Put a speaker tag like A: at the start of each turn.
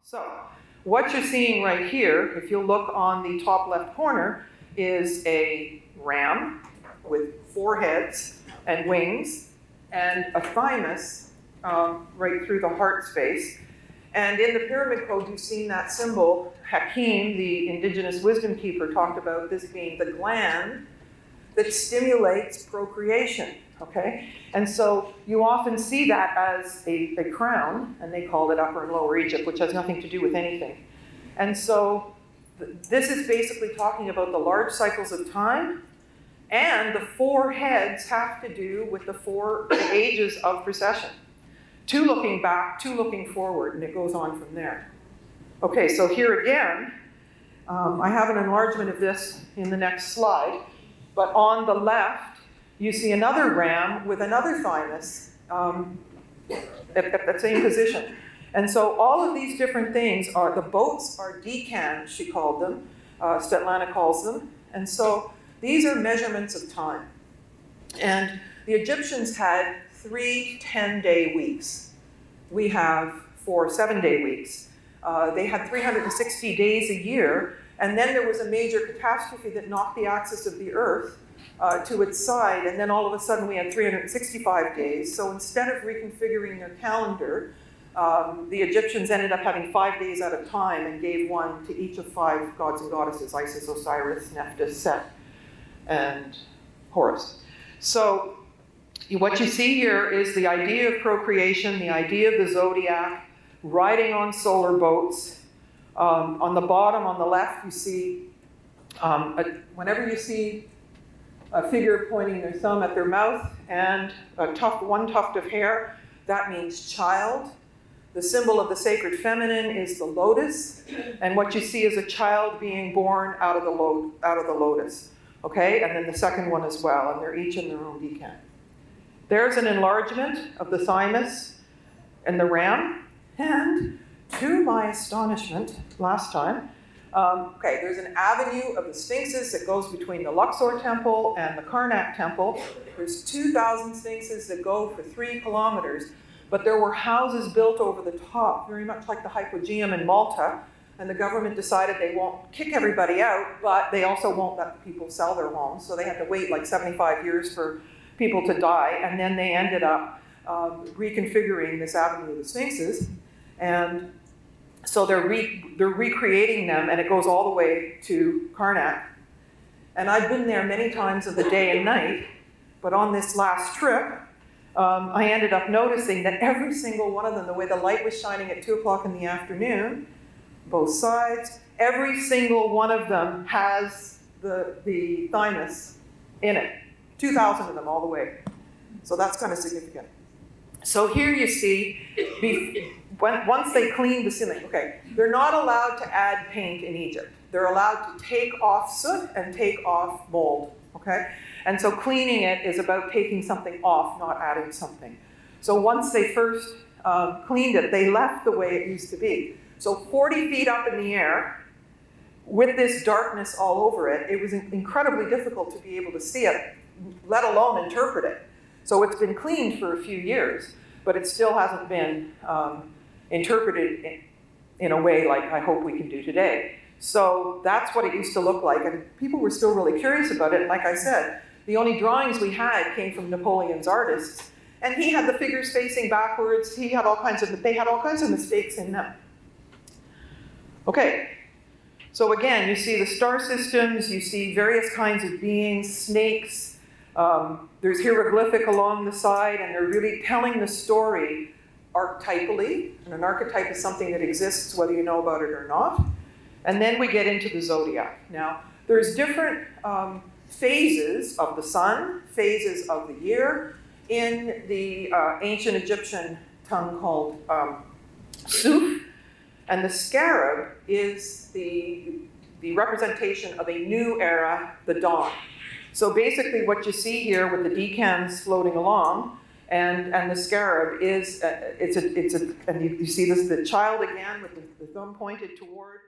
A: So, what you're seeing right here, if you look on the top left corner, is a ram with 4 heads and wings, and a thymus right through the heart space. And in the pyramid code, you've seen that symbol. Hakim, the indigenous wisdom keeper, talked about this being the gland that stimulates procreation, okay? And so you often see that as a crown, and they call it Upper and Lower Egypt, which has nothing to do with anything. And so this is basically talking about the large cycles of time, and the 4 heads have to do with the 4 ages of precession. 2 looking back, 2 looking forward, and it goes on from there. Okay, so here again, I have an enlargement of this in the next slide, but on the left, you see another ram with another thymus at that same position. And so all of these different things are, the boats are decans, she called them, Svetlana calls them, and so these are measurements of time. And the Egyptians had 3 10-day weeks. We have 4 7-day weeks. They had 360 days a year, and then there was a major catastrophe that knocked the axis of the Earth to its side, and then all of a sudden we had 365 days. So instead of reconfiguring their calendar, the Egyptians ended up having 5 days at a time and gave one to each of 5 gods and goddesses: Isis, Osiris, Nephthys, Set, and Horus. So what you see here is the idea of procreation, the idea of the zodiac, riding on solar boats. On the bottom, on the left, you see, whenever you see a figure pointing their thumb at their mouth and one tuft of hair, that means child. The symbol of the sacred feminine is the lotus, and what you see is a child being born out of the lotus. Okay, and then the second one as well, and they're each in their own decan. There's an enlargement of the thymus and the ram, and to my astonishment last time, there's an avenue of the sphinxes that goes between the Luxor temple and the Karnak temple. There's 2,000 sphinxes that go for 3 kilometers, but there were houses built over the top, very much like the Hypogeum in Malta, and the government decided they won't kick everybody out, but they also won't let people sell their homes, so they had to wait like 75 years for people to die, and then they ended up reconfiguring this avenue of the sphinxes, and so they're recreating them, and it goes all the way to Karnak. And I've been there many times of the day and night, but on this last trip, I ended up noticing that every single one of them, the way the light was shining at 2 o'clock in the afternoon, both sides, every single one of them has the thymus in it. 2,000 of them all the way. So that's kind of significant. So here you see, once they clean the ceiling, okay, they're not allowed to add paint in Egypt. They're allowed to take off soot and take off mold, okay? And so cleaning it is about taking something off, not adding something. So once they first cleaned it, they left the way it used to be. So 40 feet up in the air, with this darkness all over it, it was incredibly difficult to be able to see it, let alone interpret it. So it's been cleaned for a few years, but it still hasn't been interpreted in a way like I hope we can do today. So that's what it used to look like, and people were still really curious about it. And like I said, the only drawings we had came from Napoleon's artists, and he had the figures facing backwards. They had all kinds of mistakes in them. Okay, so again, you see the star systems, you see various kinds of beings, snakes. There's hieroglyphic along the side, and they're really telling the story archetypally. And an archetype is something that exists whether you know about it or not. And then we get into the zodiac. Now, there's different phases of the sun, phases of the year, in the ancient Egyptian tongue called Suf. And the scarab is the representation of a new era, the dawn. So basically what you see here with the decans floating along and the scarab is, and you see this, the child again with the thumb pointed toward